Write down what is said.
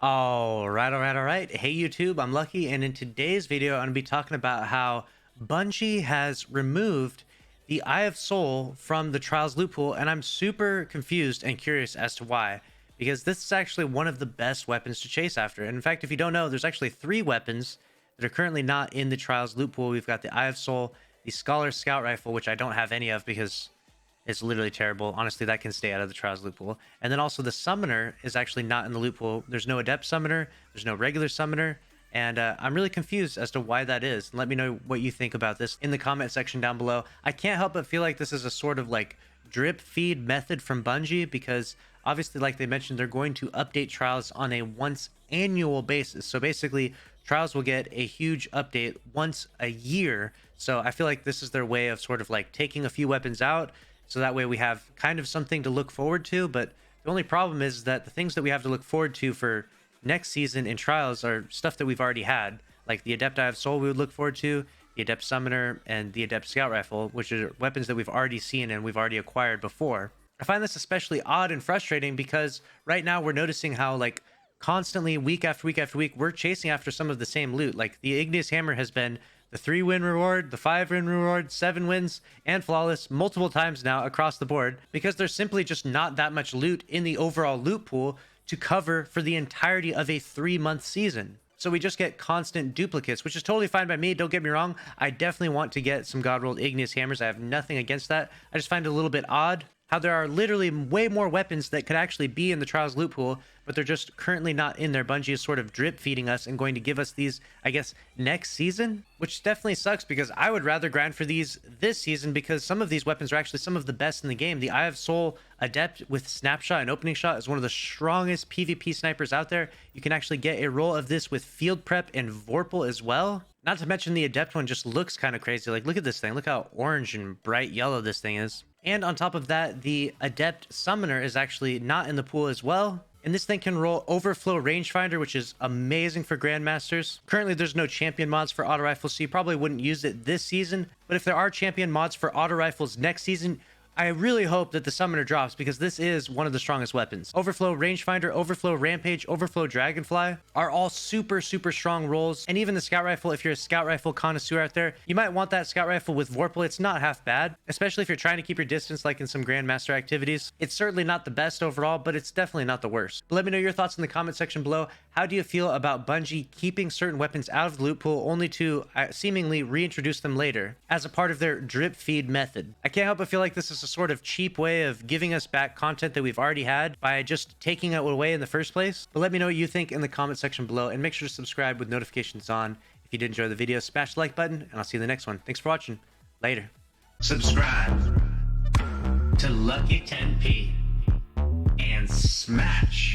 All right. Hey YouTube, I'm Lucky, and in today's video, I'm gonna be talking about how Bungie has removed the Eye of Soul from the Trials loot pool, and I'm super confused and curious as to why. Because this is actually one of the best weapons to chase after. And in fact, if you don't know, there's actually 3 weapons that are currently not in the Trials loot pool. We've got the Eye of Soul, the Scholar Scout Rifle, which I don't have any of because it's literally terrible. Honestly, that can stay out of the Trials loot pool. And then also the Summoner is actually not in the loot pool. There's no Adept Summoner. There's no regular Summoner. And I'm really confused as to why that is. Let me know what you think about this in the comment section down below. I can't help but feel like this is a sort of like drip feed method from Bungie because obviously, like they mentioned, they're going to update Trials on a once annual basis. So basically, Trials will get a huge update once a year. So I feel like this is their way of sort of like taking a few weapons out, so that way we have kind of something to look forward to. But the only problem is that the things that we have to look forward to for next season in Trials are stuff that we've already had. Like the Adept Eye of Soul we would look forward to, the Adept Summoner, and the Adept Scout Rifle, which are weapons that we've already seen and we've already acquired before. I find this especially odd and frustrating because right now we're noticing how like constantly week after week after week, we're chasing after some of the same loot. Like the Igneous Hammer has been the 3-win reward, the 5-win reward, 7 wins, and flawless multiple times now across the board because there's simply just not that much loot in the overall loot pool to cover for the entirety of a 3-month season. So we just get constant duplicates, which is totally fine by me. Don't get me wrong. I definitely want to get some God Rolled Igneous Hammers. I have nothing against that. I just find it a little bit odd how there are literally way more weapons that could actually be in the Trials loot pool, but they're just currently not in there. Bungie is sort of drip feeding us and going to give us these, I guess, next season, which definitely sucks because I would rather grind for these this season because some of these weapons are actually some of the best in the game. The Eye of Soul Adept with Snapshot and Opening Shot is one of the strongest PvP snipers out there. You can actually get a roll of this with Field Prep and Vorpal as well. Not to mention the Adept one just looks kind of crazy. Like, look at this thing. Look how orange and bright yellow this thing is. And on top of that, the Adept Summoner is actually not in the pool as well. And this thing can roll Overflow Rangefinder, which is amazing for Grandmasters. Currently, there's no champion mods for auto rifles, so you probably wouldn't use it this season. But if there are champion mods for auto rifles next season, I really hope that the Summoner drops because this is one of the strongest weapons. Overflow Rangefinder, Overflow Rampage, Overflow Dragonfly are all super strong rolls. And even the Scout Rifle, if you're a Scout Rifle connoisseur out there, you might want that Scout Rifle with Vorpal. It's not half bad, especially if you're trying to keep your distance like in some Grandmaster activities. It's certainly not the best overall, but it's definitely not the worst. But let me know your thoughts in the comment section below. How do you feel about Bungie keeping certain weapons out of the loot pool only to seemingly reintroduce them later as a part of their drip feed method? I can't help but feel like this is a sort of cheap way of giving us back content that we've already had by just taking it away in the first place. But let me know what you think in the comment section below, and make sure to subscribe with notifications on. If you did enjoy the video, smash the like button, and I'll see you in the next one. Thanks for watching. Later. Subscribe to Lucky 10p and smash